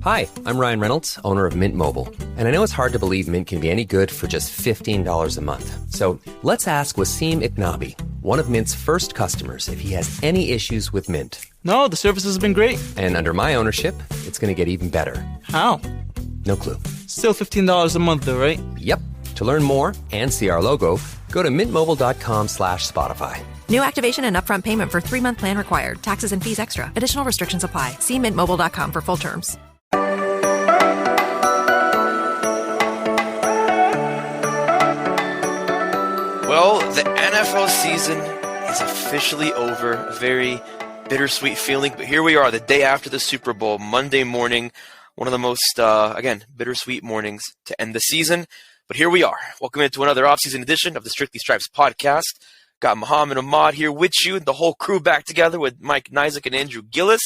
Hi, I'm Ryan Reynolds, owner of Mint Mobile. And I know it's hard to believe Mint can be any good for just $15 a month. So let's ask Wasim Iknabi, one of Mint's first customers, if he has any issues with Mint. No, the service has been great. And under my ownership, it's going to get even better. How? No clue. Still $15 a month though, right? Yep. To learn more and see our logo, go to mintmobile.com/Spotify. New activation and upfront payment for 3-month plan required. Taxes and fees extra. Additional restrictions apply. See mintmobile.com for full terms. Well, the NFL season is officially over. A very bittersweet feeling, but here we are, the day after the Super Bowl, Monday morning. One of the most, bittersweet mornings to end the season. But here we are. Welcome into another offseason edition of the Strictly Stripes podcast. Got Muhammad Ahmad here with you, the whole crew back together with Mike Nizick and Andrew Gillis.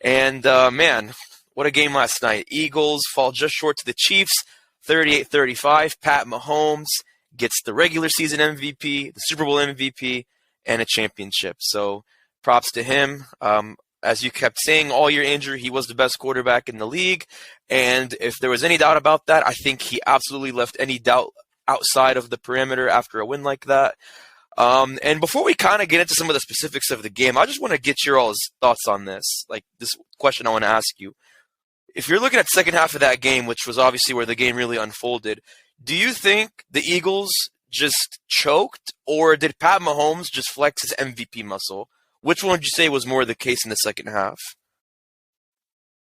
And, man, what a game last night. Eagles fall just short to the Chiefs, 38-35. Pat Mahomes gets the regular season MVP, the Super Bowl MVP, and a championship. So props to him. As you kept saying all year, Andrew, he was the best quarterback in the league. And if there was any doubt about that, I think he absolutely left any doubt outside of the perimeter after a win like that. And before we kind of get into some of the specifics of the game, I just want to get your all's thoughts on this. Like this question I want to ask you. If you're looking at the second half of that game, which was obviously where the game really unfolded, do you think the Eagles just choked, or did Pat Mahomes just flex his MVP muscle? Which one would you say was more the case in the second half?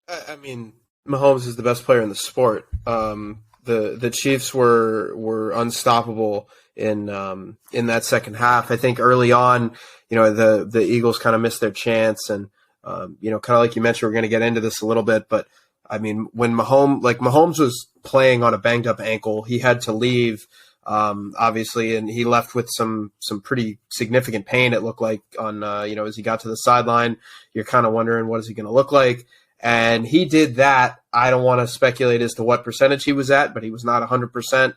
I mean, Mahomes is the best player in the sport. The Chiefs were unstoppable in that second half. I think early on, the Eagles kind of missed their chance, and kind of like you mentioned, we're going to get into this a little bit, but I mean, when Mahomes was playing on a banged up ankle, he had to leave. Obviously, and he left with some pretty significant pain, it looked like, on as he got to the sideline. You're kind of wondering, what is he going to look like? And he did that. I don't want to speculate as to what percentage he was at, but he was not 100%.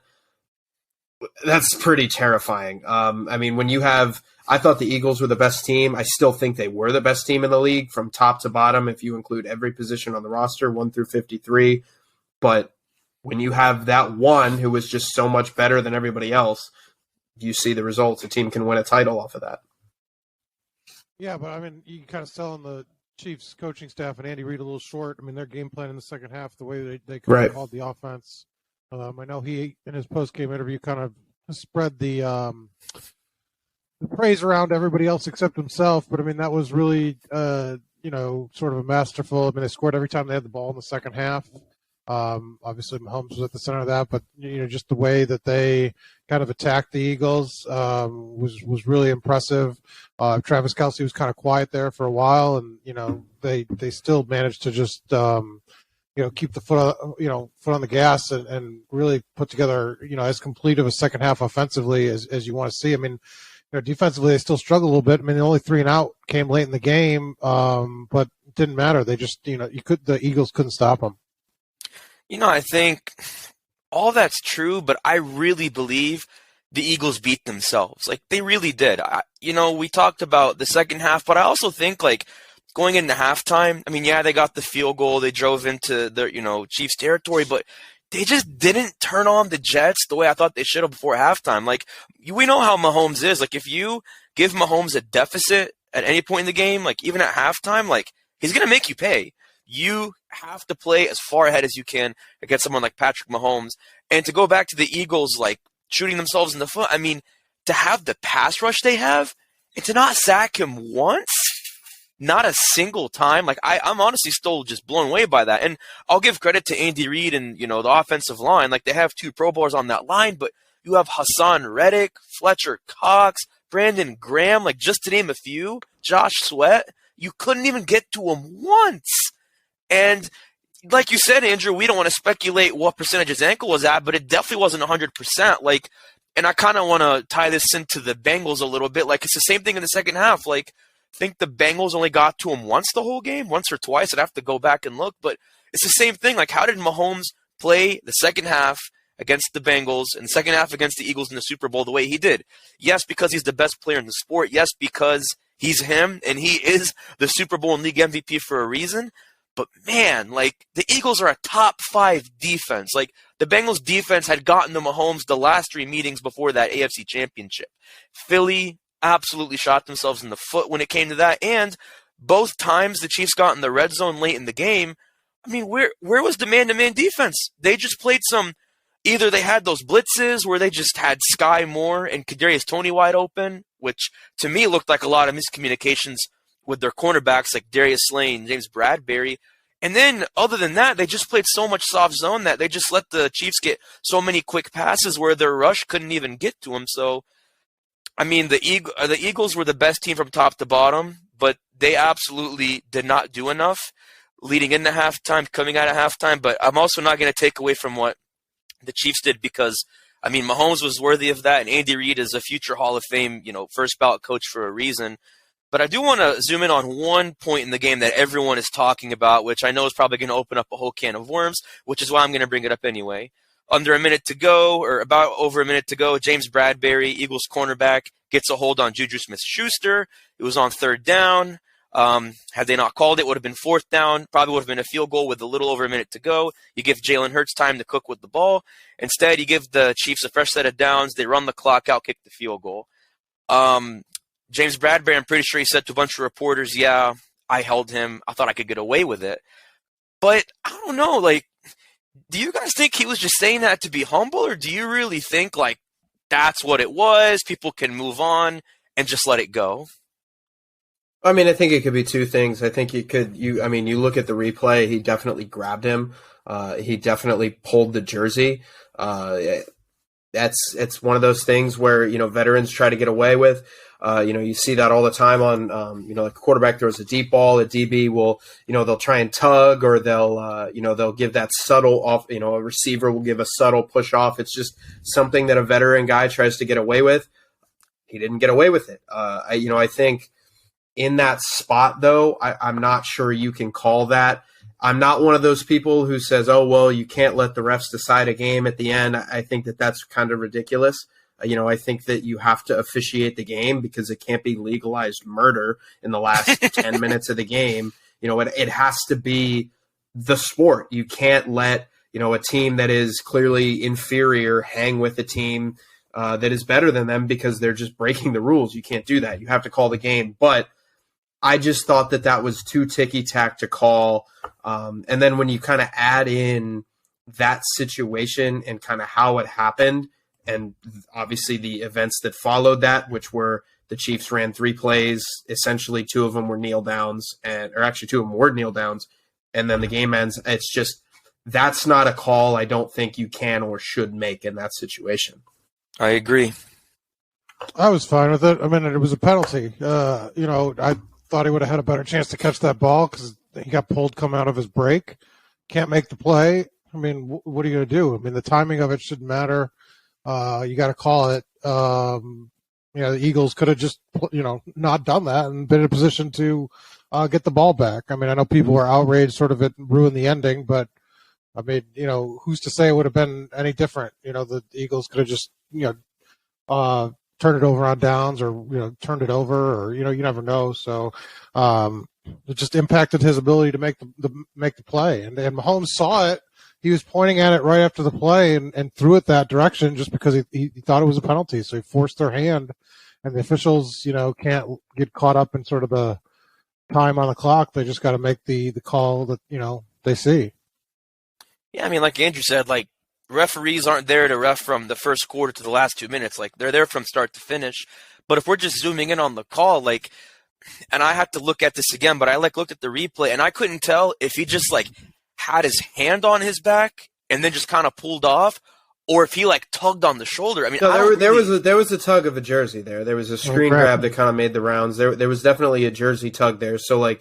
That's pretty terrifying. I mean, I thought the Eagles were the best team. I still think they were the best team in the league from top to bottom, if you include every position on the roster, 1 through 53. But when you have that one who was just so much better than everybody else, you see the results. A team can win a title off of that. Yeah, but I mean, you kind of selling the Chiefs coaching staff and Andy Reid a little short. I mean, their game plan in the second half, the way they kind of called the offense. I know he, in his post-game interview, kind of spread the praise around everybody else except himself. But, I mean, that was really, sort of a masterful. I mean, they scored every time they had the ball in the second half. Obviously, Mahomes was at the center of that, but just the way that they kind of attacked the Eagles was really impressive. Travis Kelce was kind of quiet there for a while, and they still managed to just keep the foot on the gas and really put together as complete of a second half offensively as you want to see. I mean, defensively they still struggled a little bit. I mean, the only 3 and out came late in the game, but it didn't matter. They just the Eagles couldn't stop them. I think all that's true, but I really believe the Eagles beat themselves. Like, they really did. We talked about the second half, but I also think, going into halftime, I mean, yeah, they got the field goal. They drove into the, Chiefs territory, but they just didn't turn on the Jets the way I thought they should have before halftime. We know how Mahomes is. If you give Mahomes a deficit at any point in the game, even at halftime, he's going to make you pay. You have to play as far ahead as you can against someone like Patrick Mahomes. And to go back to the Eagles, shooting themselves in the foot, I mean, to have the pass rush they have and to not sack him once, not a single time. I'm honestly still just blown away by that. And I'll give credit to Andy Reid and, the offensive line. They have 2 Pro Bowlers on that line, but you have Hassan Reddick, Fletcher Cox, Brandon Graham, just to name a few, Josh Sweat. You couldn't even get to him once. And like you said, Andrew, we don't want to speculate what percentage his ankle was at, but it definitely wasn't 100%. And I kind of want to tie this into the Bengals a little bit. It's the same thing in the second half. I think the Bengals only got to him once the whole game, once or twice. I'd have to go back and look, but it's the same thing. How did Mahomes play the second half against the Bengals and the second half against the Eagles in the Super Bowl the way he did? Yes, because he's the best player in the sport. Yes, because he's him and he is the Super Bowl and league MVP for a reason. But man, like, the Eagles are a top 5 defense. Like, the Bengals defense had gotten to Mahomes the last 3 meetings before that AFC Championship. Philly absolutely shot themselves in the foot when it came to that. And both times the Chiefs got in the red zone late in the game, I mean, where was the man-to-man defense? They just played either they had those blitzes where they just had Sky Moore and Kadarius Toney wide open, which to me looked like a lot of miscommunications with their cornerbacks like Darius Slay and James Bradbury. And then other than that, they just played so much soft zone that they just let the Chiefs get so many quick passes where their rush couldn't even get to them. So, I mean, the Eagles were the best team from top to bottom, but they absolutely did not do enough leading into halftime, coming out of halftime. But I'm also not going to take away from what the Chiefs did because, I mean, Mahomes was worthy of that, and Andy Reid is a future Hall of Fame, first ballot coach for a reason. But I do want to zoom in on one point in the game that everyone is talking about, which I know is probably going to open up a whole can of worms, which is why I'm going to bring it up anyway. Under a minute to go, or about over a minute to go, James Bradbury, Eagles cornerback, gets a hold on Juju Smith-Schuster. It was on 3rd down. Had they not called it, would have been 4th down. Probably would have been a field goal with a little over a minute to go. You give Jalen Hurts time to cook with the ball. Instead, you give the Chiefs a fresh set of downs. They run the clock out, kick the field goal. James Bradbury, I'm pretty sure he said to a bunch of reporters, yeah, I held him. I thought I could get away with it. But I don't know, like, do you guys think he was just saying that to be humble, or do you really think, like, that's what it was, people can move on and just let it go? I mean, I think it could be two things. I think you look at the replay, he definitely grabbed him. He definitely pulled the jersey. It's one of those things where, veterans try to get away with. You see that all the time on, like a quarterback throws a deep ball, a DB will, they'll try and tug, or they'll give that subtle off, a receiver will give a subtle push off. It's just something that a veteran guy tries to get away with. He didn't get away with it. I think in that spot though, I'm not sure you can call that. I'm not one of those people who says, oh, well, you can't let the refs decide a game at the end. I think that's kind of ridiculous. I think that you have to officiate the game because it can't be legalized murder in the last 10 minutes of the game. It has to be the sport. You can't let, a team that is clearly inferior hang with a team that is better than them because they're just breaking the rules. You can't do that. You have to call the game. But I just thought that was too ticky-tack to call. And then when you kind of add in that situation and kind of how it happened, and obviously the events that followed that, which were the Chiefs ran 3 plays. Essentially, 2 of them were kneel downs, 2 of them were kneel downs, and then the game ends. It's just, that's not a call I don't think you can or should make in that situation. I agree. I was fine with it. I mean, it was a penalty. I thought he would have had a better chance to catch that ball because he got pulled coming out of his break. Can't make the play. I mean, what are you going to do? I mean, the timing of it shouldn't matter. You got to call it. The Eagles could have just, not done that and been in a position to get the ball back. I mean, I know people were outraged, sort of it ruined the ending, but I mean, who's to say it would have been any different? The Eagles could have just, turned it over on downs, or turned it over, or you never know. So it just impacted his ability to make the play. And Mahomes saw it. He was pointing at it right after the play and threw it that direction just because he thought it was a penalty. So he forced their hand, and the officials, can't get caught up in sort of the time on the clock. They just got to make the call that, they see. Yeah, I mean, like Andrew said, like, referees aren't there to ref from the first quarter to the last 2 minutes. Like, they're there from start to finish. But if we're just zooming in on the call, like, and I have to look at this again, but I looked at the replay and I couldn't tell if he just had his hand on his back and then just kind of pulled off, or if he tugged on the shoulder. I mean, no, there was a tug of a jersey there. There was a screen grab that kind of made the rounds. There was definitely a jersey tug there. So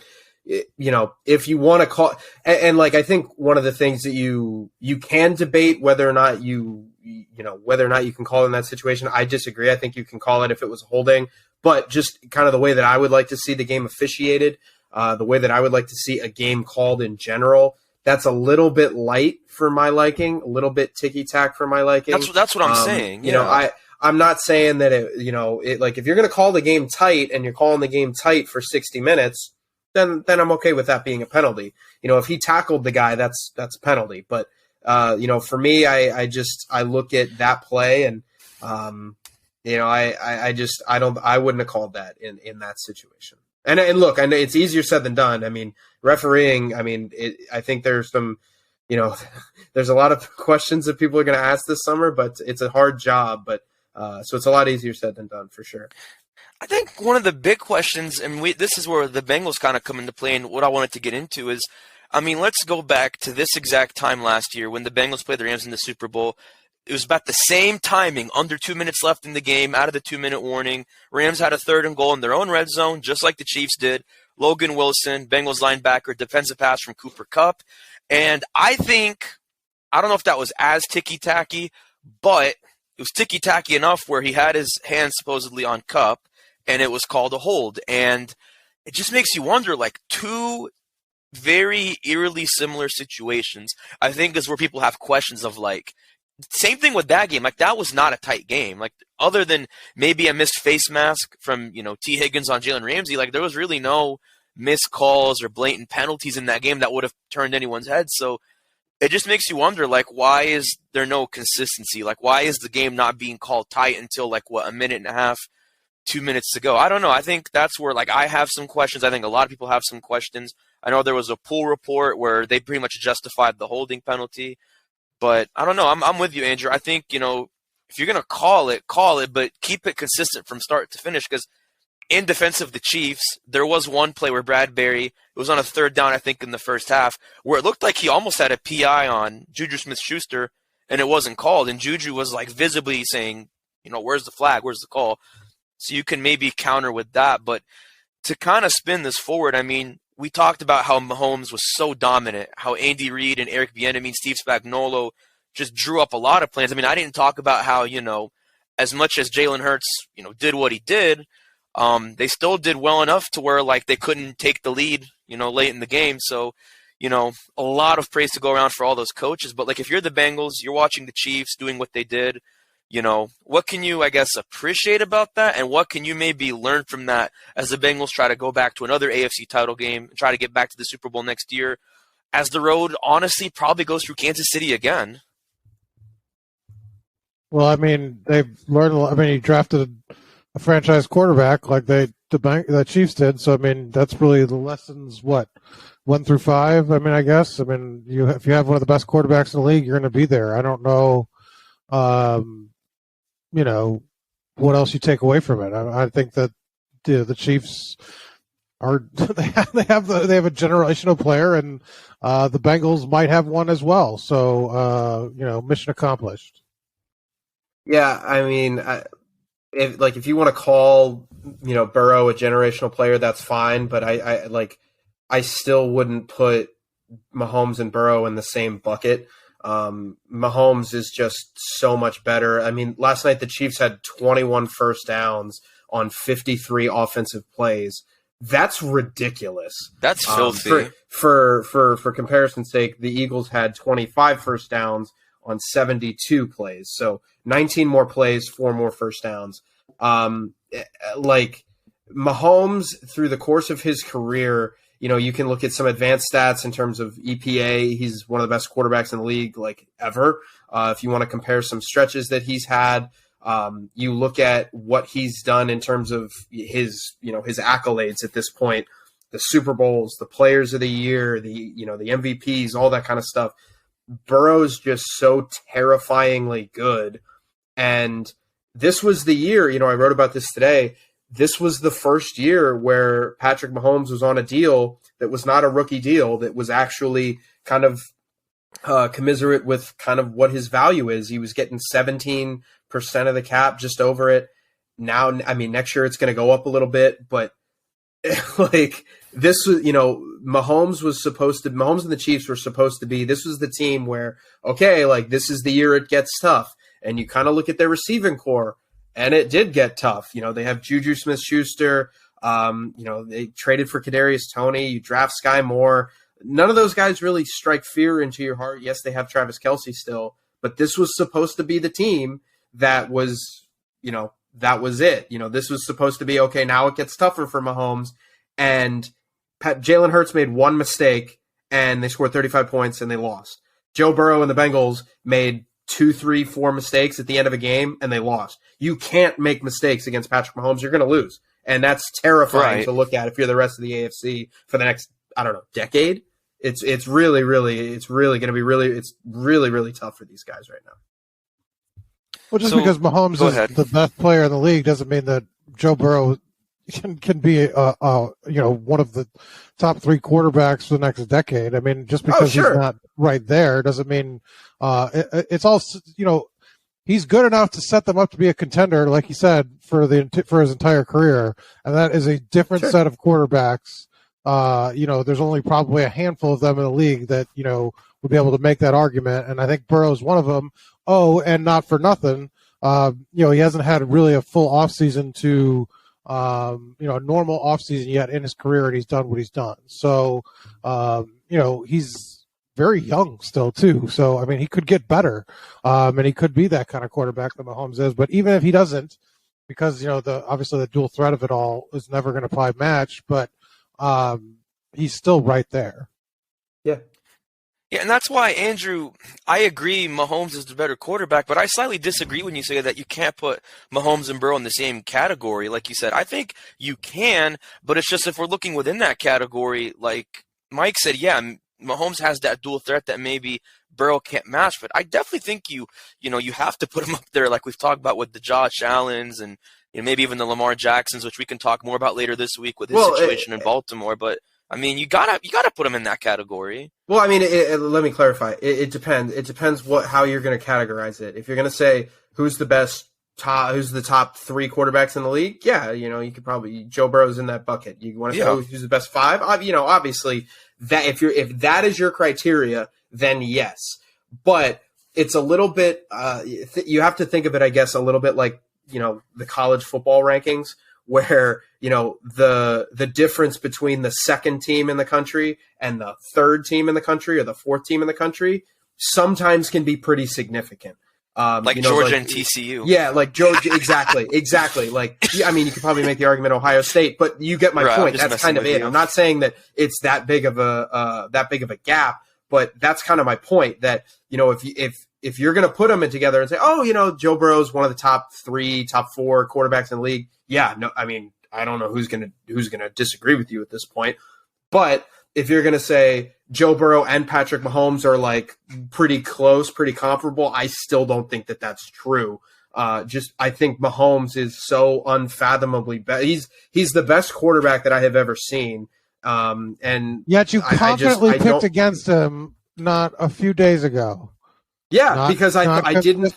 if you want to call, and I think one of the things that you can debate whether or not whether or not you can call in that situation. I disagree. I think you can call it if it was holding, but just kind of the way that I would like to see the game officiated, the way that I would like to see a game called in general. That's a little bit light for my liking, a little bit ticky-tack for my liking. That's what I'm saying. I'm not saying that if you're going to call the game tight and you're calling the game tight for 60 minutes, then I'm okay with that being a penalty. If he tackled the guy, that's a penalty. But for me, I look at that play and I wouldn't have called that in that situation. And look, I know it's easier said than done. I mean, refereeing. I mean, I think there's some. There's a lot of questions that people are going to ask this summer, but it's a hard job. But so it's a lot easier said than done for sure. I think one of the big questions, and this is where the Bengals kind of come into play, and what I wanted to get into is, I mean, let's go back to this exact time last year when the Bengals played the Rams in the Super Bowl. It was about the same timing, under 2 minutes left in the game, out of the 2-minute warning. Rams had a 3rd and goal in their own red zone, just like the Chiefs did. Logan Wilson, Bengals linebacker, defensive pass from Cooper Kupp. And I don't know if that was as ticky-tacky, but it was ticky-tacky enough where he had his hands supposedly on Kupp, and it was called a hold. And it just makes you wonder, like, two very eerily similar situations, I think, is where people have questions of, like, same thing with that game. Like, that was not a tight game. Like, other than maybe a missed face mask from, T. Higgins on Jalen Ramsey, like, there was really no missed calls or blatant penalties in that game that would have turned anyone's head. So it just makes you wonder, like, why is there no consistency? Like, why is the game not being called tight until, like, a minute and a half, 2 minutes to go? I don't know. I think that's where, like, I have some questions. I think a lot of people have some questions. I know there was a pool report where they pretty much justified the holding penalty. But I don't know. I'm with you, Andrew. I think, if you're going to call it, but keep it consistent from start to finish. Because in defense of the Chiefs, there was one play where Bradbury, it was on a 3rd down, I think, in the first half, where it looked like he almost had a PI on Juju Smith-Schuster, and it wasn't called. And Juju was, like, visibly saying, where's the flag? Where's the call? So you can maybe counter with that. But to kind of spin this forward, I mean, we talked about how Mahomes was so dominant, how Andy Reid and Eric Bieniemy, Steve Spagnuolo just drew up a lot of plans. I mean, I didn't talk about how, as much as Jalen Hurts, did what he did, they still did well enough to where, like, they couldn't take the lead, late in the game. So, a lot of praise to go around for all those coaches. But, like, if you're the Bengals, you're watching the Chiefs doing what they did, what can you, I guess, appreciate about that? And what can you maybe learn from that as the Bengals try to go back to another AFC title game and try to get back to the Super Bowl next year, as the road honestly probably goes through Kansas City again? Well, I mean, they've learned a lot. I mean, he drafted a franchise quarterback like the Chiefs did. So, I mean, that's really the lessons, 1 through 5, I mean, I guess. I mean, if you have one of the best quarterbacks in the league, you're going to be there. I don't know. What else you take away from it? I think that the Chiefs are they have a generational player, and the Bengals might have one as well. So mission accomplished. Yeah, I mean, if you want to call Burrow a generational player, that's fine. But I still wouldn't put Mahomes and Burrow in the same bucket. Mahomes is just so much better. I mean, last night the Chiefs had 21 first downs on 53 offensive plays. That's ridiculous. That's filthy. For comparison's sake, the Eagles had 25 first downs on 72 plays. So 19 more plays, 4 more first downs. Like, Mahomes, through the course of his career, you can look at some advanced stats in terms of EPA. He's one of the best quarterbacks in the league, like, ever. If you want to compare some stretches that he's had, you look at what he's done in terms of his accolades at this point, the Super Bowls, the Players of the Year, the MVPs, all that kind of stuff. Burrow's just so terrifyingly good. And this was the year, I wrote about this today. This was the first year where Patrick Mahomes was on a deal that was not a rookie deal, that was actually kind of commiserate with kind of what his value is. He was getting 17% of the cap, just over it. Now, I mean, next year it's going to go up a little bit, but like, this was, Mahomes and the Chiefs were supposed to be, this was the team where, okay, like, this is the year it gets tough. And you kind of look at their receiving core, and it did get tough. They have Juju Smith-Schuster. They traded for Kadarius Toney. You draft Sky Moore. None of those guys really strike fear into your heart. Yes, they have Travis Kelce still, but this was supposed to be the team that was, that was it. This was supposed to be, okay, now it gets tougher for Mahomes. And Jalen Hurts made one mistake and they scored 35 points and they lost. Joe Burrow and the Bengals made 2, 3, 4 mistakes at the end of a game and they lost. You can't make mistakes against Patrick Mahomes. You're going to lose. And that's terrifying to look at if you're the rest of the AFC for the next, decade. It's really going to be really tough for these guys right now. Well, just because Mahomes is the best player in the league doesn't mean that Joe Burrow can be one of the top 3 quarterbacks for the next decade. I mean, just because he's not right there doesn't mean it's all he's good enough to set them up to be a contender, like he said, for his entire career, and that is a different set of quarterbacks. There's only probably a handful of them in the league that would be able to make that argument, and I think Burrow's one of them. Oh, and not for nothing, he hasn't had really a full offseason to a normal offseason yet in his career, and he's done what he's done. So, he's very young still too. So, I mean, he could get better, and he could be that kind of quarterback that Mahomes is. But even if he doesn't, because obviously the dual threat of it all is never going to probably match, but he's still right there. Yeah. Yeah, and that's why, Andrew, I agree Mahomes is the better quarterback, but I slightly disagree when you say that you can't put Mahomes and Burrow in the same category. Like you said, I think you can, but it's just if we're looking within that category, like Mike said, yeah, Mahomes has that dual threat that maybe Burrow can't match, but I definitely think you have to put him up there like we've talked about with the Josh Allens and maybe even the Lamar Jacksons, which we can talk more about later this week with his situation in Baltimore, but I mean, you gotta put him in that category. Well, I mean, let me clarify. It depends. It depends how you're going to categorize it. If you're going to say who's the top 3 quarterbacks in the league, yeah, you could probably Joe Burrow's in that bucket. You want to say who's the best 5? Obviously that if that is your criteria, then yes. But it's a little bit. You have to think of it, I guess, a little bit like the college football rankings, where the difference between the second team in the country and the third team in the country or the fourth team in the country sometimes can be pretty significant. Like Georgia and TCU. Yeah, like Georgia, exactly. Like, I mean, you could probably make the argument Ohio State, but you get my point. That's kind of it. I'm not saying that it's that big of a gap, but that's kind of my point. That if you're going to put them in together and say, Joe Burrow's one of the top 3, top 4 quarterbacks in the league. Yeah, no, I mean, I don't know who's gonna disagree with you at this point. But if you're gonna say Joe Burrow and Patrick Mahomes are like pretty close, pretty comparable, I still don't think that that's true. I think Mahomes is so unfathomably better. He's the best quarterback that I have ever seen. And yet you confidently picked against him not a few days ago. Yeah, because I didn't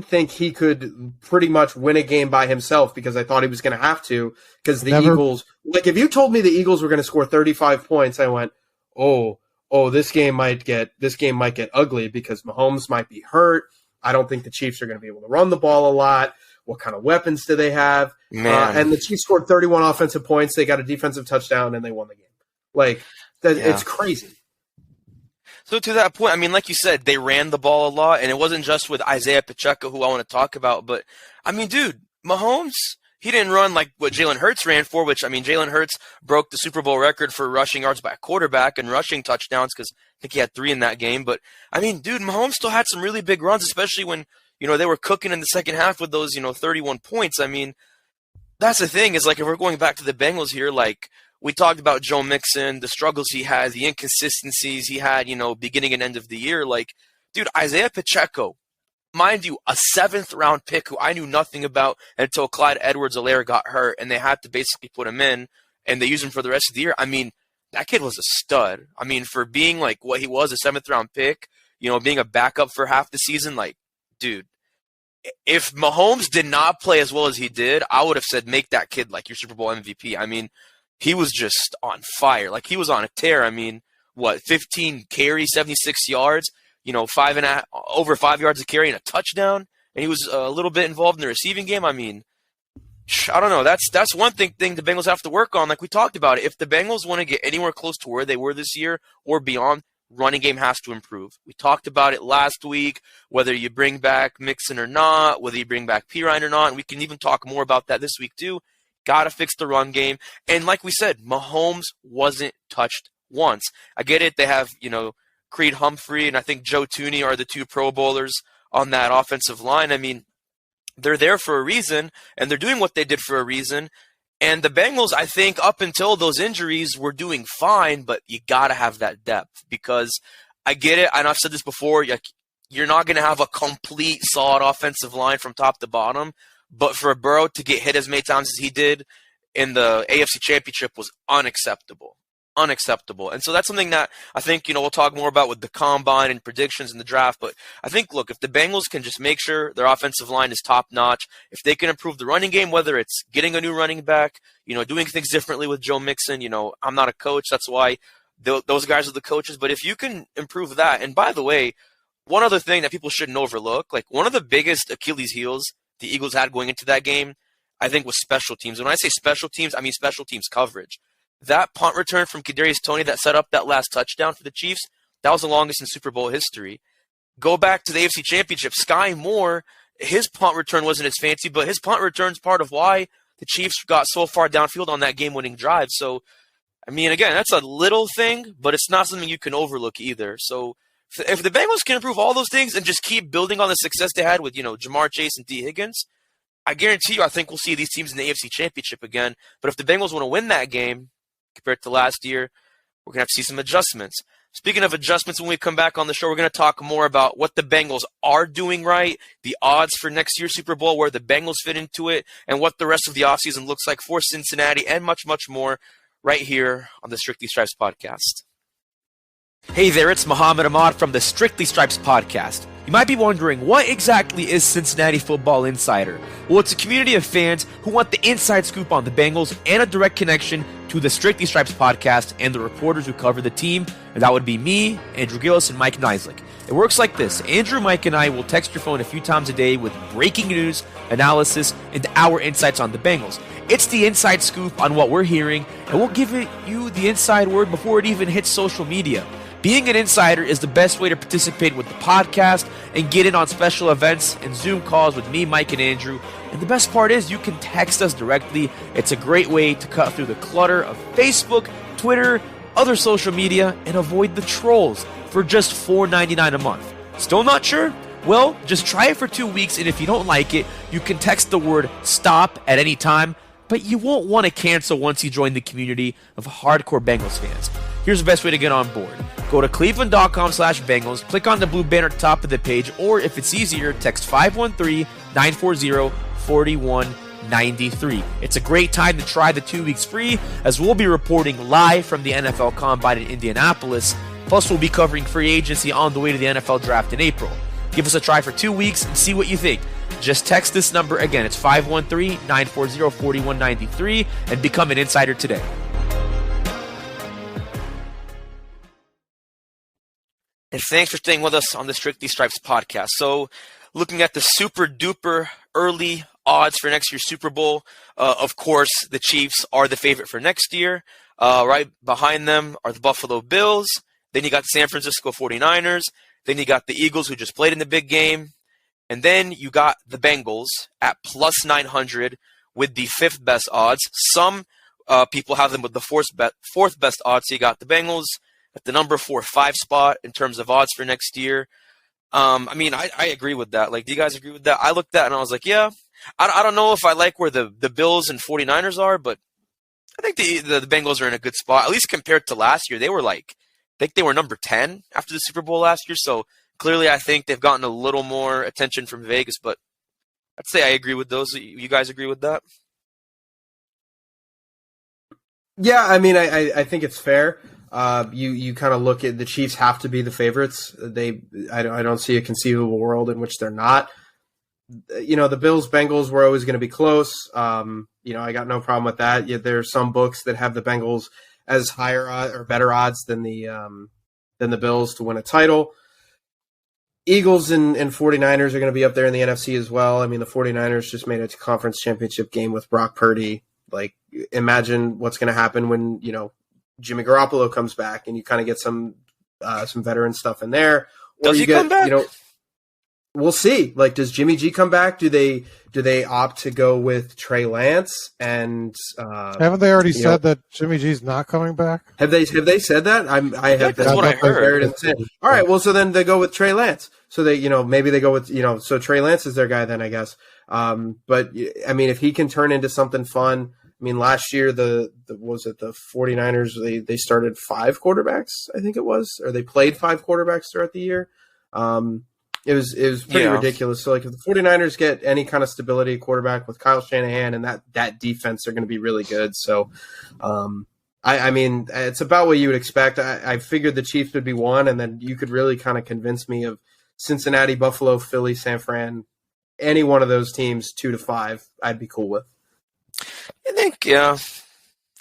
think he could pretty much win a game by himself, because I thought he was going to have to, because Eagles, like if you told me the Eagles were going to score 35 points, I went, oh, this game might get ugly because Mahomes might be hurt. I don't think the Chiefs are going to be able to run the ball a lot. What kind of weapons do they have? And the Chiefs scored 31 offensive points. They got a defensive touchdown and they won the game. Like it's crazy. So to that point, I mean, like you said, they ran the ball a lot, and it wasn't just with Isaiah Pacheco, who I want to talk about. But, I mean, dude, Mahomes, he didn't run like what Jalen Hurts ran for, which, I mean, Jalen Hurts broke the Super Bowl record for rushing yards by a quarterback and rushing touchdowns, because I think he had 3 in that game. But, I mean, dude, Mahomes still had some really big runs, especially when, they were cooking in the second half with those, 31 points. I mean, that's the thing is, like, if we're going back to the Bengals here, like, we talked about Joe Mixon, the struggles he had, the inconsistencies he had, beginning and end of the year. Like, dude, Isaiah Pacheco, mind you, a 7th-round pick who I knew nothing about until Clyde Edwards-Helaire got hurt, and they had to basically put him in, and they used him for the rest of the year. I mean, that kid was a stud. I mean, for being like what he was, a 7th-round pick, being a backup for half the season, like, dude, if Mahomes did not play as well as he did, I would have said make that kid like your Super Bowl MVP. I mean, he was just on fire. Like, he was on a tear. I mean, 15 carries, 76 yards, over 5 yards of carry and a touchdown. And he was a little bit involved in the receiving game. I mean, I don't know. That's one thing the Bengals have to work on. Like we talked about it. If the Bengals want to get anywhere close to where they were this year or beyond, running game has to improve. We talked about it last week, whether you bring back Mixon or not, whether you bring back Pirine or not. And we can even talk more about that this week too. Got to fix the run game. And like we said, Mahomes wasn't touched once. I get it. They have, Creed Humphrey and I think Joe Tooney are the two Pro Bowlers on that offensive line. I mean, they're there for a reason, and they're doing what they did for a reason. And the Bengals, I think, up until those injuries, were doing fine, but you got to have that depth because I get it. And I've said this before. You're not going to have a complete, solid offensive line from top to bottom. But for Burrow to get hit as many times as he did in the AFC Championship was unacceptable. Unacceptable. And so that's something that I think, we'll talk more about with the combine and predictions in the draft. But I think, look, if the Bengals can just make sure their offensive line is top notch, if they can improve the running game, whether it's getting a new running back, doing things differently with Joe Mixon, I'm not a coach. That's why those guys are the coaches. But if you can improve that, and by the way, one other thing that people shouldn't overlook, like one of the biggest Achilles heels the Eagles had going into that game, I think was special teams. When I say special teams, I mean special teams coverage. That punt return from Kadarius Toney that set up that last touchdown for the Chiefs, that was the longest in Super Bowl history. Go back to the AFC Championship. Sky Moore, his punt return wasn't as fancy, but his punt return's part of why the Chiefs got so far downfield on that game-winning drive. So, I mean, again, that's a little thing, but it's not something you can overlook either. So, if the Bengals can improve all those things and just keep building on the success they had with, Jamar Chase and T. Higgins, I guarantee you I think we'll see these teams in the AFC Championship again. But if the Bengals want to win that game, compared to last year, we're going to have to see some adjustments. Speaking of adjustments, when we come back on the show, we're going to talk more about what the Bengals are doing right, the odds for next year's Super Bowl, where the Bengals fit into it, and what the rest of the offseason looks like for Cincinnati, and much, much more right here on the Strictly Stripes podcast. Hey there, it's Muhammad Ahmad from the Strictly Stripes podcast. You might be wondering, what exactly is Cincinnati Football Insider? Well, it's a community of fans who want the inside scoop on the Bengals and a direct connection to the Strictly Stripes podcast and the reporters who cover the team, and that would be me, Andrew Gillis, and Mike Neislick. It works like this. Andrew, Mike, and I will text your phone a few times a day with breaking news, analysis, and our insights on the Bengals. It's the inside scoop on what we're hearing, and we'll give you the inside word before it even hits social media. Being an insider is the best way to participate with the podcast and get in on special events and Zoom calls with me, Mike, and Andrew. And the best part is you can text us directly. It's a great way to cut through the clutter of Facebook, Twitter, other social media, and avoid the trolls for just $4.99 a month. Still not sure? Well, just try it for 2 weeks, and if you don't like it, you can text the word STOP at any time, but you won't want to cancel once you join the community of hardcore Bengals fans. Here's the best way to get on board. Go to cleveland.com/Bengals, click on the blue banner at the top of the page, or if it's easier, text 513-940-4193. It's a great time to try the 2 weeks free, as we'll be reporting live from the NFL Combine in Indianapolis. Plus, we'll be covering free agency on the way to the NFL Draft in April. Give us a try for 2 weeks and see what you think. Just text this number again. It's 513-940-4193 and become an insider today. And thanks for staying with us on the Strictly Stripes podcast. So, looking at the super duper early odds for next year's Super Bowl, of course, the Chiefs are the favorite for next year. Right behind them are the Buffalo Bills. Then you got the San Francisco 49ers. Then you got the Eagles, who just played in the big game. And then you got the Bengals at plus 900 with the fifth best odds. Some people have them with the fourth best odds. So you got the Bengals at the number 4-5 spot in terms of odds for next year. I mean, I agree with that. Like, do you guys agree with that? I looked at it and I was like, yeah, I don't know if I like where the Bills and 49ers are, but I think the Bengals are in a good spot, at least compared to last year. They were I think they were number 10 after the Super Bowl last year. So clearly I think they've gotten a little more attention from Vegas, but I'd say I agree with those. You guys agree with that? Yeah, I mean, I think it's fair. You kind of look at the Chiefs have to be the favorites. I don't see a conceivable world in which they're not. The Bills Bengals were always going to be close. I got no problem with that. Yet there are some books that have the Bengals as higher or better odds than the Bills to win a title. Eagles and 49ers are going to be up there in the NFC as well. I mean, the 49ers just made a conference championship game with Brock Purdy. Like, imagine what's going to happen when, Jimmy Garoppolo comes back and you kind of get some veteran stuff in there. Does he come back? we'll see. Like, does Jimmy G come back? Do they opt to go with Trey Lance? And haven't they already said that Jimmy G's not coming back? Have they said that? That's what I heard. All right, well, so then they go with Trey Lance. So they, maybe they go with, so Trey Lance is their guy then, I guess. But I mean, if he can turn into something fun, I mean, last year the 49ers, they started 5 quarterbacks, I think it was, or they played 5 quarterbacks throughout the year. It was pretty ridiculous. So like if the 49ers get any kind of stability at quarterback with Kyle Shanahan and that defense, they're going to be really good. So, I mean, it's about what you would expect. I figured the Chiefs would be 1, and then you could really kind of convince me of Cincinnati, Buffalo, Philly, San Fran, any one of those teams 2-5, I'd be cool with. I think the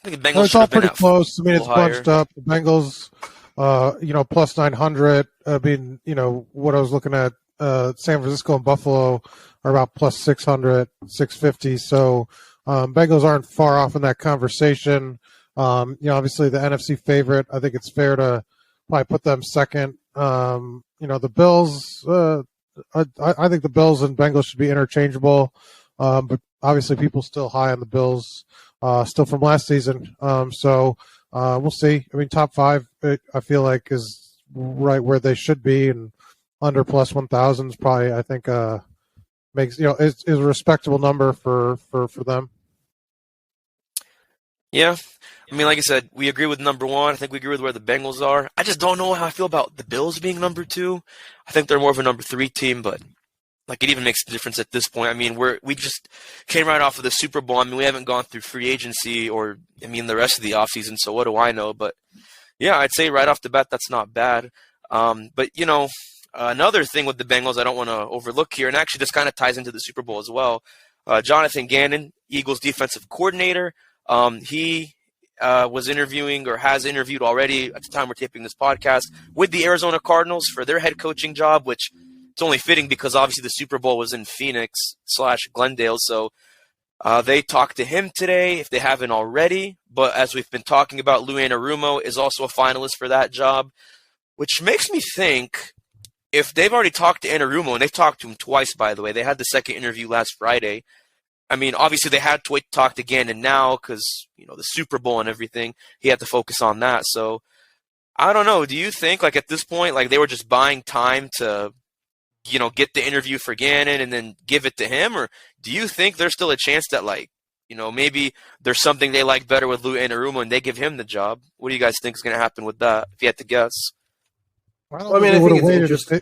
Bengals it's all pretty close. I mean, it's bunched up. The Bengals, plus 900. I mean, what I was looking at, San Francisco and Buffalo are about plus 600, 650. So Bengals aren't far off in that conversation. Obviously the NFC favorite. I think it's fair to probably put them second. The Bills. I think the Bills and Bengals should be interchangeable. But obviously people still high on the Bills, still from last season. So we'll see. I mean, top 5, I feel like is right where they should be, and under plus 1,000 is probably, I think, makes, is a respectable number for them. Yeah. I mean, like I said, we agree with number 1. I think we agree with where the Bengals are. I just don't know how I feel about the Bills being number 2. I think they're more of a number 3 team, but like it even makes a difference at this point. I mean, we just came right off of the Super Bowl. I mean, we haven't gone through free agency or, the rest of the offseason, so what do I know? But, yeah, I'd say right off the bat that's not bad. But, another thing with the Bengals I don't want to overlook here, and actually this kind of ties into the Super Bowl as well, Jonathan Gannon, Eagles defensive coordinator, he was interviewing or has interviewed already at the time we're taping this podcast with the Arizona Cardinals for their head coaching job, which it's only fitting because obviously the Super Bowl was in Phoenix/Glendale. So they talked to him today if they haven't already. But as we've been talking about, Lou Anarumo is also a finalist for that job, which makes me think if they've already talked to Anarumo, and they've talked to him twice, by the way. They had the second interview last Friday. I mean, obviously they had to wait to talk to Gannon now because, the Super Bowl and everything. He had to focus on that. So I don't know. Do you think, like, at this point, like, they were just buying time to, get the interview for Gannon and then give it to him? Or do you think there's still a chance that, like, maybe there's something they like better with Lou Anarumo and they give him the job? What do you guys think is going to happen with that, if you had to guess? I think it's interesting.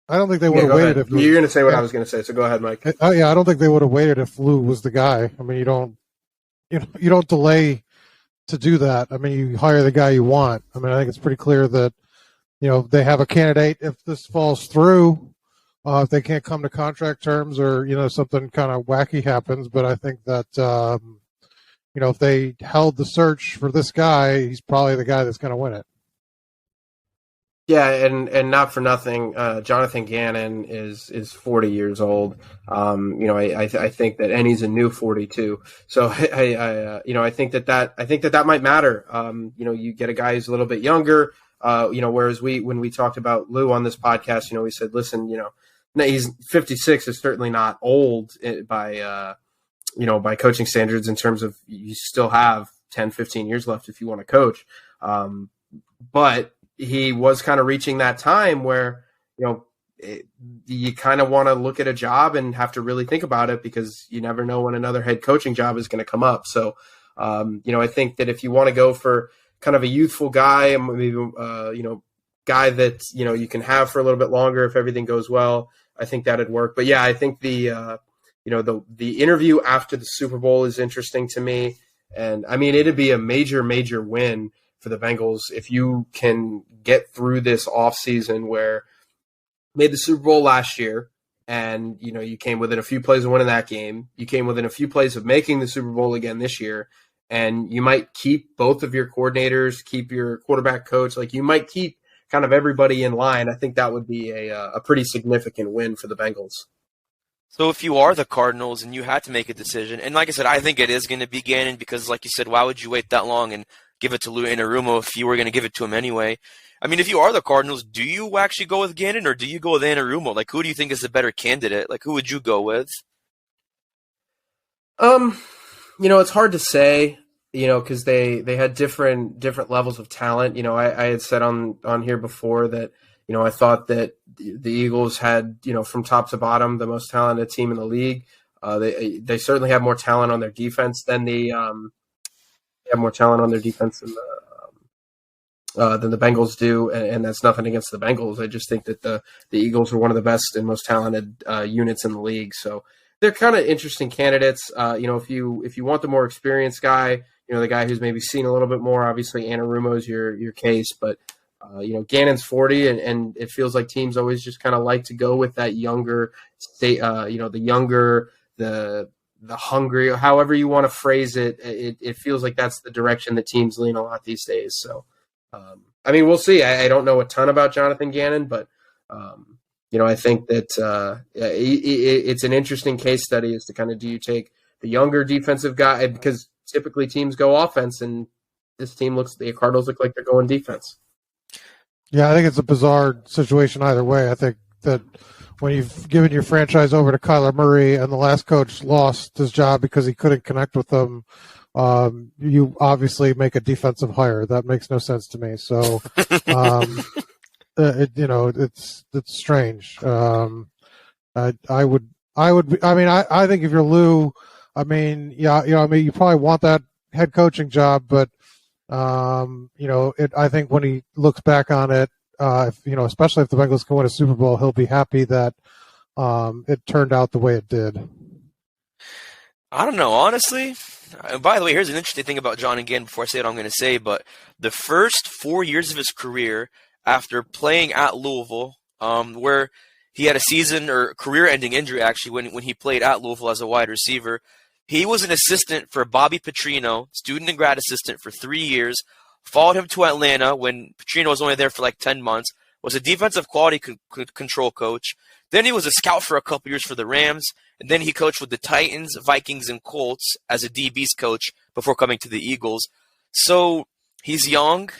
I don't think they would have waited if you're going to say what I was going to say, so go ahead, Mike. I don't think they would have waited if Lou was the guy. I mean, you don't delay to do that. I mean, you hire the guy you want. I mean, I think it's pretty clear that they have a candidate. If this falls through, if they can't come to contract terms or something kind of wacky happens, but I think that if they held the search for this guy, he's probably the guy that's going to win it. Yeah, and not for nothing, Jonathan Gannon is 40 years old. I think that, and he's a new 42. So I think that might matter. You get a guy who's a little bit younger. Whereas when we talked about Lou on this podcast, we said, listen, he's 56 is certainly not old by coaching standards in terms of you still have 10, 15 years left if you want to coach. But he was kind of reaching that time where, you kind of want to look at a job and have to really think about it because you never know when another head coaching job is going to come up. So, I think that if you want to go for kind of a youthful guy, maybe, guy that, you can have for a little bit longer if everything goes well, I think that'd work. But yeah, I think the interview after the Super Bowl is interesting to me. And I mean, it'd be a major, major win for the Bengals if you can get through this offseason where made the Super Bowl last year and, you came within a few plays of winning that game. You came within a few plays of making the Super Bowl again this year. And you might keep both of your coordinators, keep your quarterback coach. Like you might keep kind of everybody in line. I think that would be a pretty significant win for the Bengals. So if you are the Cardinals and you had to make a decision, and like I said, I think it is going to be Gannon because, like you said, why would you wait that long? And give it to Lou Anarumo if you were going to give it to him anyway. I mean, if you are the Cardinals, do you actually go with Gannon or do you go with Anarumo? Like, who do you think is the better candidate? Like, who would you go with? It's hard to say, because they had different levels of talent. I had said on here before that, I thought that the Eagles had, from top to bottom, the most talented team in the league. They certainly have more talent on their defense than the than the Bengals do, and that's nothing against the Bengals. I just think that the Eagles are one of the best and most talented units in the league. So they're kind of interesting candidates. If you want the more experienced guy, the guy who's maybe seen a little bit more, obviously Anarumo's your case, but Gannon's 40, and it feels like teams always just kind of like to go with that younger state. The younger, the hungry, however you want to phrase it. It feels like that's the direction that teams lean a lot these days. So. We'll see. I don't know a ton about Jonathan Gannon, but, I think that it's an interesting case study as to kind of do you take the younger defensive guy, because typically teams go offense, and this team the Cardinals look like they're going defense. Yeah, I think it's a bizarre situation either way. I think that when you've given your franchise over to Kyler Murray and the last coach lost his job because he couldn't connect with them, you obviously make a defensive hire. That makes no sense to me. So, it's strange. I think if you're Lou, you probably want that head coaching job, but, I think when he looks back on it, especially if the Bengals can win a Super Bowl, he'll be happy that, it turned out the way it did. I don't know, honestly. By the way, here's an interesting thing about John again before I say what I'm going to say, but the first 4 years of his career after playing at Louisville, where he had a season or career-ending injury actually when he played at Louisville as a wide receiver, he was an assistant for Bobby Petrino, student and grad assistant for 3 years, followed him to Atlanta when Petrino was only there for like 10 months, was a defensive quality control coach. Then he was a scout for a couple years for the Rams, and then he coached with the Titans, Vikings, and Colts as a DB's coach before coming to the Eagles. So he's young.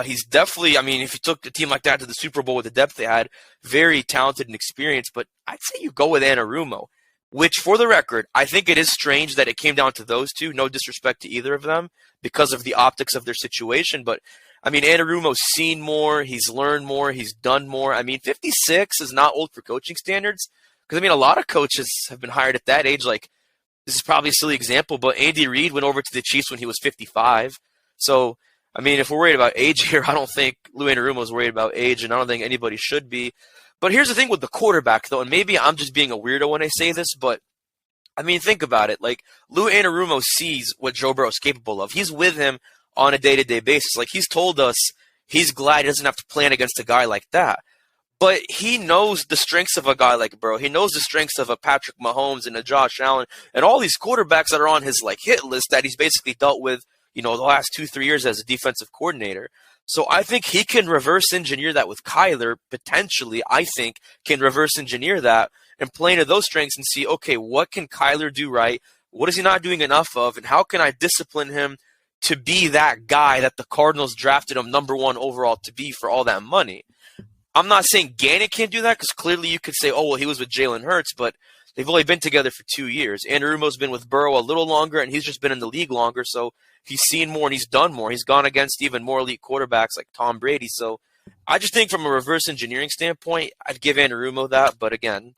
He's definitely, if you took a team like that to the Super Bowl with the depth they had, very talented and experienced, but I'd say you go with Anarumo, which, for the record, I think it is strange that it came down to those two. No disrespect to either of them because of the optics of their situation, but Anarumo's seen more, he's learned more, he's done more. 56 is not old for coaching standards because, a lot of coaches have been hired at that age. Like, this is probably a silly example, but Andy Reid went over to the Chiefs when he was 55. So, if we're worried about age here, I don't think Lou Anarumo's worried about age, and I don't think anybody should be. But here's the thing with the quarterback, though, and maybe I'm just being a weirdo when I say this, but, think about it. Like, Lou Anarumo sees what Joe Burrow's capable of. He's with him on a day-to-day basis. Like, he's told us he's glad he doesn't have to plan against a guy like that. But he knows the strengths of a guy like Burrow. He knows the strengths of a Patrick Mahomes and a Josh Allen and all these quarterbacks that are on his hit list that he's basically dealt with, the last 2-3 years as a defensive coordinator. So I think he can reverse engineer that with Kyler, potentially. I think can reverse engineer that and play into those strengths and see, okay, what can Kyler do right? What is he not doing enough of? And how can I discipline him to be that guy that the Cardinals drafted him number 1 overall to be for all that money? I'm not saying Gannon can't do that because clearly you could say, oh, well, he was with Jalen Hurts, but they've only been together for 2 years. Anarumo's been with Burrow a little longer, and he's just been in the league longer, so he's seen more and he's done more. He's gone against even more elite quarterbacks like Tom Brady. So I just think from a reverse engineering standpoint, I'd give Anarumo that. But again,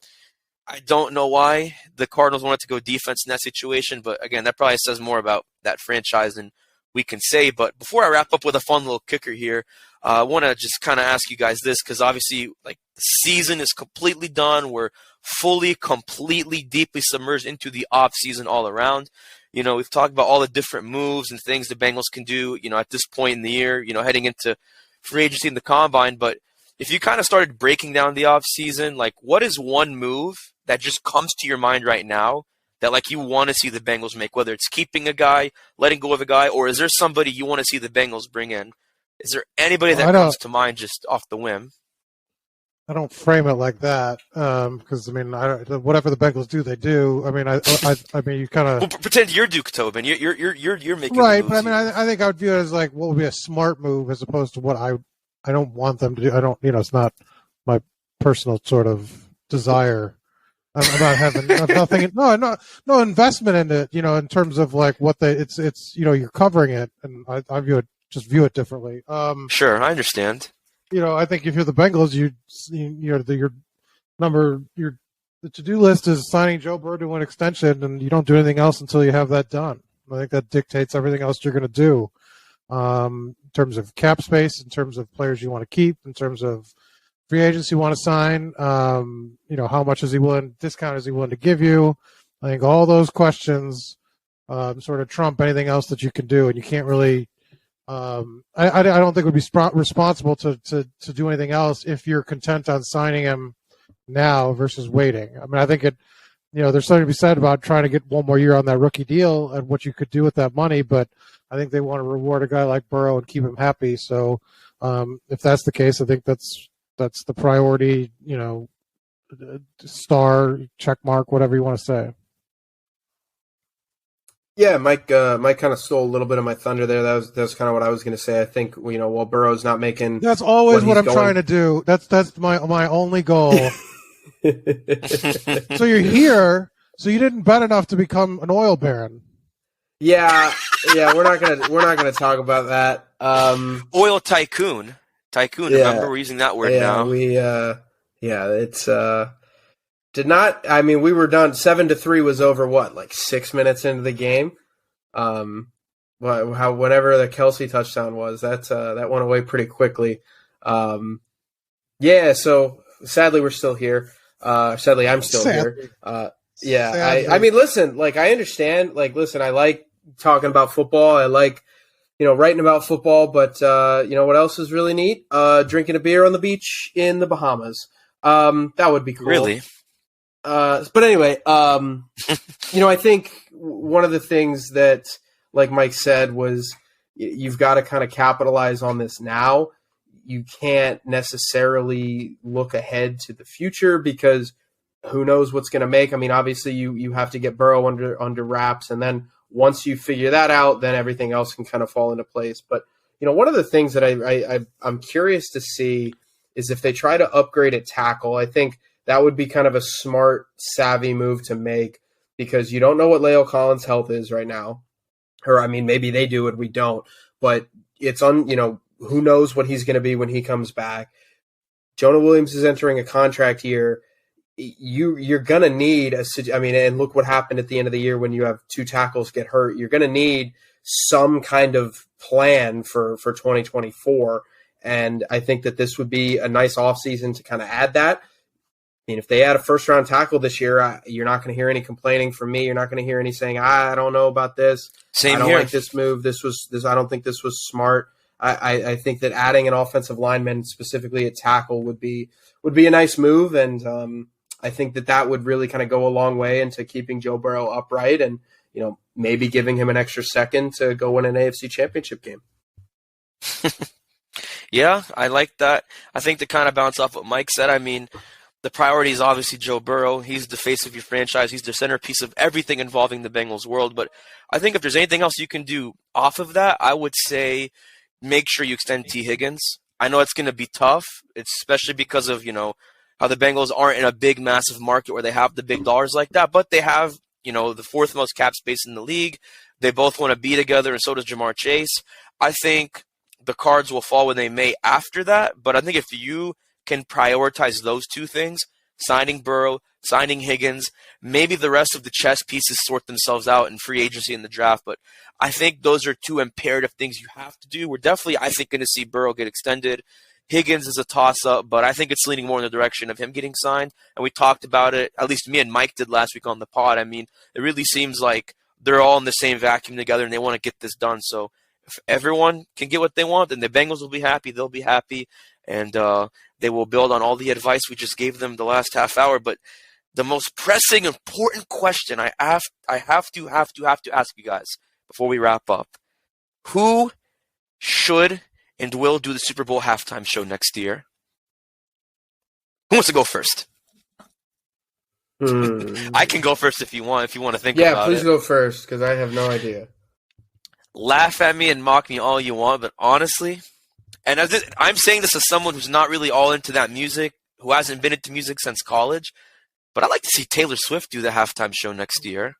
I don't know why the Cardinals wanted to go defense in that situation. But again, that probably says more about that franchise than we can say. But before I wrap up with a fun little kicker here, I want to just kind of ask you guys this, because obviously the season is completely done. We're fully, completely, deeply submerged into the off season all around. We've talked about all the different moves and things the Bengals can do, at this point in the year, heading into free agency and the combine. But if you kind of started breaking down the off season, what is one move that just comes to your mind right now that you want to see the Bengals make, whether it's keeping a guy, letting go of a guy, or is there somebody you want to see the Bengals bring in? Is there anybody that comes to mind just off the whim? I don't frame it like that because I mean, whatever the Bengals do, they do. I mean, I mean, you kind of well, pretend you're Duke Tobin. You're making right, the but I moves mean, here. I think I would view it as like what would be a smart move as opposed to what I don't want them to do. I don't, it's not my personal sort of desire. I'm not having nothing. No investment in it. In terms of like what it's you're covering it, and I view it differently. Sure, I understand. I think if you're the Bengals, the to-do list is signing Joe Burrow to an extension, and you don't do anything else until you have that done. I think that dictates everything else you're going to do, in terms of cap space, in terms of players you want to keep, in terms of free agents you want to sign. How much discount is he willing to give you? I think all those questions sort of trump anything else that you can do, and you can't really. I don't think it would be responsible to do anything else if you're content on signing him now versus waiting. I mean, I think there's something to be said about trying to get one more year on that rookie deal and what you could do with that money, but I think they want to reward a guy like Burrow and keep him happy. So if that's the case, I think that's the priority, star, check mark, whatever you want to say. Yeah, Mike kind of stole a little bit of my thunder there. That was kind of what I was going to say. I think, while Burrow's not making. That's always what I'm trying to do. That's my only goal. So you're here, so you didn't bet enough to become an oil baron. Yeah, we're not gonna talk about that. Oil tycoon. Yeah, remember we're using that word now. It's did not. I mean, we were done. 7-3 was over. What, like 6 minutes into the game? Whenever the Kelsey touchdown was, that went away pretty quickly. So sadly we're still here. Sadly I'm still here. I mean, listen, like I understand. Like, listen, I like talking about football. I like writing about football. But what else is really neat? Drinking a beer on the beach in the Bahamas. That would be cool. Really. But anyway, I think one of the things that, like Mike said, was you've got to kind of capitalize on this now. You can't necessarily look ahead to the future because who knows what's going to make. I mean, obviously you have to get Burrow under wraps, and then once you figure that out, then everything else can kind of fall into place. But one of the things that I'm curious to see is if they try to upgrade at tackle. I think that would be kind of a smart, savvy move to make because you don't know what La'el Collins' health is right now. Or, I mean, maybe they do and we don't. But it's who knows what he's going to be when he comes back. Jonah Williams is entering a contract year. You're going to need and look what happened at the end of the year when you have two tackles get hurt. You're going to need some kind of plan for 2024. And I think that this would be a nice offseason to kind of add that. I mean, if they add a first-round tackle this year, you're not going to hear any complaining from me. You're not going to hear any saying, I don't know about this. Same I don't here. like this move. I don't think this was smart. I think that adding an offensive lineman specifically at tackle would be a nice move, and I think that would really kind of go a long way into keeping Joe Burrow upright and maybe giving him an extra second to go win an AFC Championship game. Yeah, I like that. I think to kind of bounce off what Mike said, I mean, the priority is obviously Joe Burrow. He's the face of your franchise. He's the centerpiece of everything involving the Bengals world. But I think if there's anything else you can do off of that, I would say make sure you extend T. Higgins. I know it's going to be tough, especially because of, how the Bengals aren't in a big, massive market where they have the big dollars like that. But they have, the fourth most cap space in the league. They both want to be together, and so does Jamar Chase. I think the cards will fall when they may after that. But I think if you can prioritize those two things, signing Burrow, signing Higgins, maybe the rest of the chess pieces sort themselves out in free agency in the draft. But I think those are two imperative things you have to do. We're definitely, I think, going to see Burrow get extended. Higgins is a toss-up, but I think it's leaning more in the direction of him getting signed. And we talked about it, at least me and Mike did last week on the pod. I mean, it really seems like they're all in the same vacuum together and they want to get this done. So if everyone can get what they want, then the Bengals will be happy, they'll be happy, and they will build on all the advice we just gave them the last half hour. But the most pressing, important question I have to ask you guys before we wrap up: who should and will do the Super Bowl halftime show next year? wants to go first? I can go first if you want to think about it. Yeah, please go first, because I have no idea. Laugh at me and mock me all you want, but honestly, and I'm saying this as someone who's not really all into that music, who hasn't been into music since college, but I'd like to see Taylor Swift do the halftime show next year.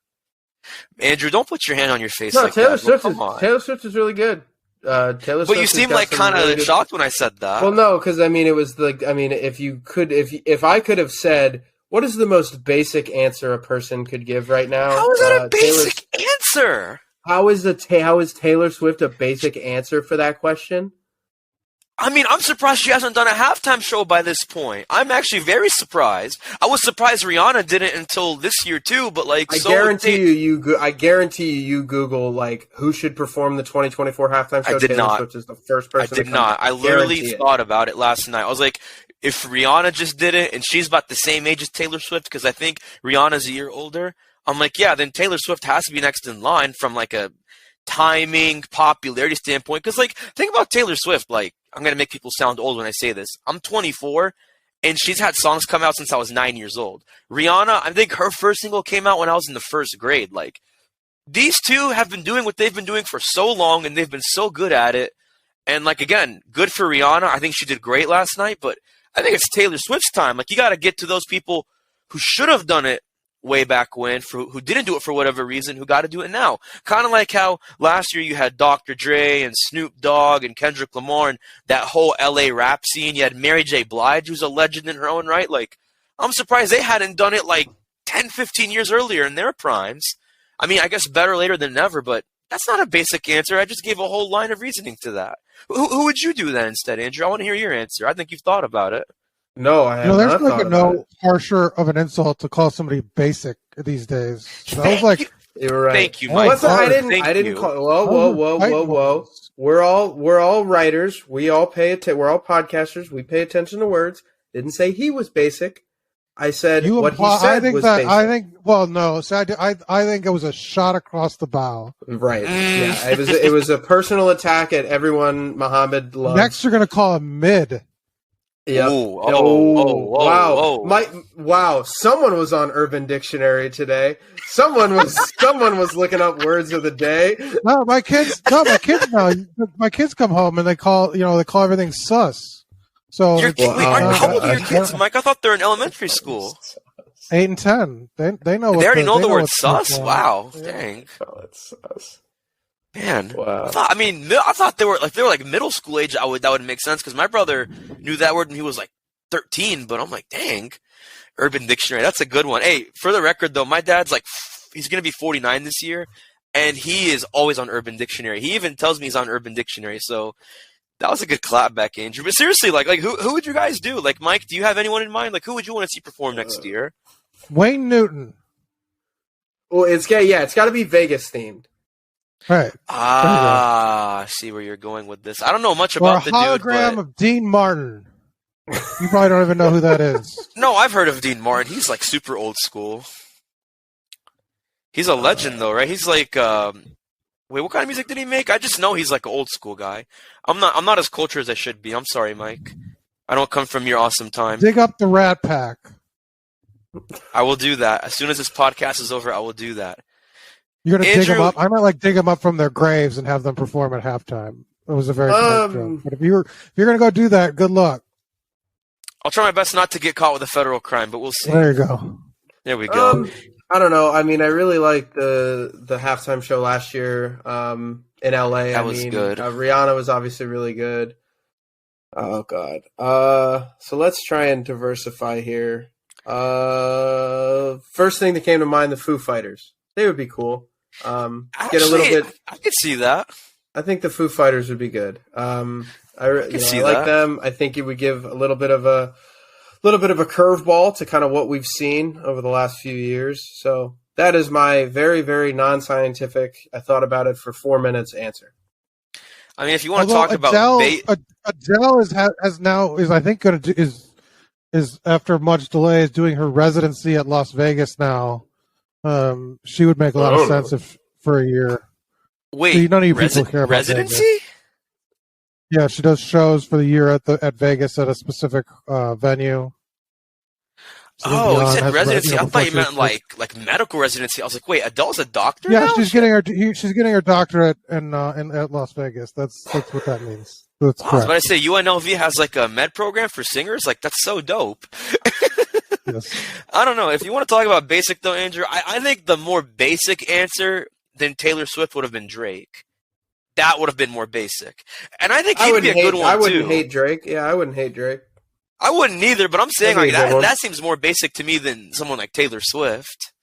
Andrew, don't put your hand on your face like Taylor that. Taylor Swift is really good. Taylor Swift. But you seemed like kind of really shocked when I said that. Well, no, because I mean, it was like, I mean, if I could have said, what is the most basic answer a person could give right now? How is that a basic answer? How is Taylor Swift a basic answer for that question? I mean, I'm surprised she hasn't done a halftime show by this point. I'm actually very surprised. I was surprised Rihanna didn't until this year too. But like, I guarantee you Google like who should perform the 2024 halftime show. I did Taylor not. Swift is the first person. I did not. I literally thought about it last night. I was like, if Rihanna just did it, and she's about the same age as Taylor Swift, because I think Rihanna's a year older. I'm like, yeah, then Taylor Swift has to be next in line from like a timing, popularity standpoint. Because like, think about Taylor Swift. Like, I'm going to make people sound old when I say this. I'm 24, and she's had songs come out since I was 9 years old. Rihanna, I think her first single came out when I was in the first grade. Like, these two have been doing what they've been doing for so long, and they've been so good at it. And, like, again, good for Rihanna. I think she did great last night, but I think it's Taylor Swift's time. Like, you got to get to those people who should have done it way back when, who didn't do it for whatever reason, who got to do it now. Kind of like how last year you had Dr. Dre and Snoop Dogg and Kendrick Lamar and that whole LA rap scene. You had Mary J. Blige, who's a legend in her own right. Like, I'm surprised they hadn't done it like 10, 15 years earlier in their primes. I mean, I guess better later than never, but that's not a basic answer. I just gave a whole line of reasoning to that. Who would you do that instead, Andrew? I want to hear your answer. I think you've thought about it. No, I have there's not like thought no about it. harsher of an insult to call somebody basic these days. So I was like, You're right. Thank you, Mike. I didn't call. Whoa. We're all writers. We all we're all podcasters. We pay attention to words. Didn't say he was basic. I said what he said was basic. I think. Well, no. So I think it was a shot across the bow. Right. Yeah. It was a personal attack at everyone Muhammad loves. Next, you're going to call him mid. Yep. Wow. Wow. Someone was on Urban Dictionary today. Someone was looking up words of the day. No, my kids now. My kids come home and they call everything sus. So how old are your kids, Mike? I thought they're in elementary school. 8 and 10. They know. They already know the word sus. Wow. Dang. Oh, it's sus. Man, wow. I thought they were like middle school age. That would make sense because my brother knew that word when he was like 13. But I'm like, dang, Urban Dictionary. That's a good one. Hey, for the record though, my dad's like, he's gonna be 49 this year, and he is always on Urban Dictionary. He even tells me he's on Urban Dictionary. So that was a good clapback, Andrew. But seriously, like who would you guys do? Like, Mike, do you have anyone in mind? Like, who would you want to see perform next year? Wayne Newton. Well, it's got to be Vegas themed. Right. I see where you're going with this. I don't know much about the dude. Or a hologram of Dean Martin. You probably don't even know who that is. No, I've heard of Dean Martin. He's like super old school. He's a legend though, right? He's like, wait, what kind of music did he make? I just know he's like an old school guy. I'm not as cultured as I should be. I'm sorry, Mike. I don't come from your awesome time. Dig up the Rat Pack. I will do that. As soon as this podcast is over, I will do that. You're going to dig them up? I might dig them up from their graves and have them perform at halftime. It was a very smart joke. But if you're going to go do that, good luck. I'll try my best not to get caught with a federal crime, but we'll see. There you go. There we go. I don't know. I mean, I really liked the halftime show last year in LA. That was good. Rihanna was obviously really good. Oh, God. So let's try and diversify here. First thing that came to mind, the Foo Fighters. They would be cool. Actually, get a little bit. I could see that. I think the Foo Fighters would be good. I like them. I think it would give a little bit of a curveball to kind of what we've seen over the last few years. So that is my very, very non-scientific. I thought about it for 4 minutes answer. I mean, if you want to talk about Adele is after much delay is doing her residency at Las Vegas now. She would make a lot of sense for a year. Wait, so none of you people care about residency? Vegas. Yeah, she does shows for the year at Vegas at a specific venue. Oh, he said residency. I thought you meant like medical residency. I was like, wait, Adele's a doctor? Yeah, now? she's getting her doctorate in at Las Vegas. That's what that means. That's I was about correct. to say UNLV has like a med program for singers. Like that's so dope. Yes. I don't know if you want to talk about basic though, Andrew. I think the more basic answer than Taylor Swift would have been Drake. That would have been more basic, and I think he'd be a good one too. I wouldn't hate Drake. Yeah, I wouldn't hate Drake. I wouldn't either, but I'm saying That'd like be a good one. that seems more basic to me than someone like Taylor Swift.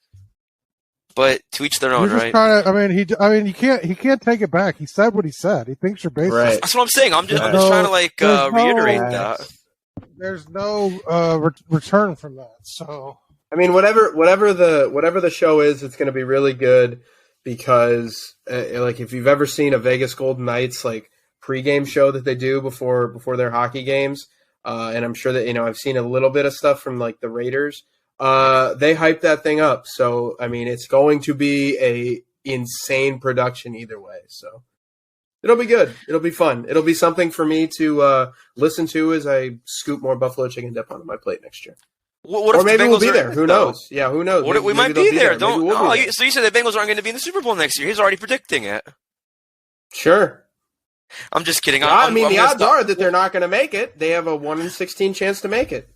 But to each their own, You're just right? trying to, he can't take it back. He said what he said. He thinks you're basic. Right. That's what I'm saying. I'm just trying to reiterate that. There's no return from that. So I mean, whatever the show is, it's going to be really good because, like, if you've ever seen a Vegas Golden Knights like pregame show that they do before their hockey games, and I'm sure that I've seen a little bit of stuff from like the Raiders. They hype that thing up, so I mean, it's going to be a insane production either way. So it'll be good. It'll be fun. It'll be something for me to listen to as I scoop more buffalo chicken dip onto my plate next year. What or if maybe the we'll Bengals be are there. in it, Who though? knows? Yeah, who knows? We might be there. Maybe we'll be there. So you said the Bengals aren't going to be in the Super Bowl next year. He's already predicting it. Sure. I'm just kidding. The odds are that they're not going to make it. They have a 1 in 16 chance to make it.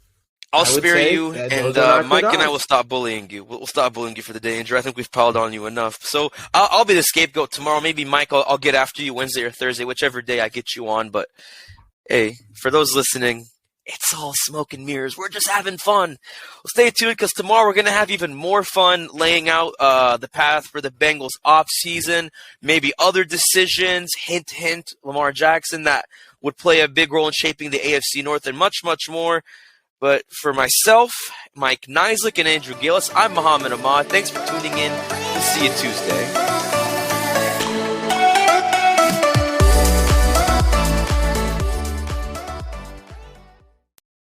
I'll spare you, and Mike and I will stop bullying you. We'll stop bullying you for the day, Andrew. I think we've piled on you enough. So I'll be the scapegoat tomorrow. Maybe Mike, I'll get after you Wednesday or Thursday, whichever day I get you on. But hey, for those listening, it's all smoke and mirrors. We're just having fun. Well, stay tuned because tomorrow we're going to have even more fun laying out the path for the Bengals offseason, maybe other decisions, hint, hint, Lamar Jackson, that would play a big role in shaping the AFC North and much, much more. But for myself, Mike Neislick, and Andrew Gillis, I'm Muhammad Ahmad. Thanks for tuning in. We'll see you Tuesday.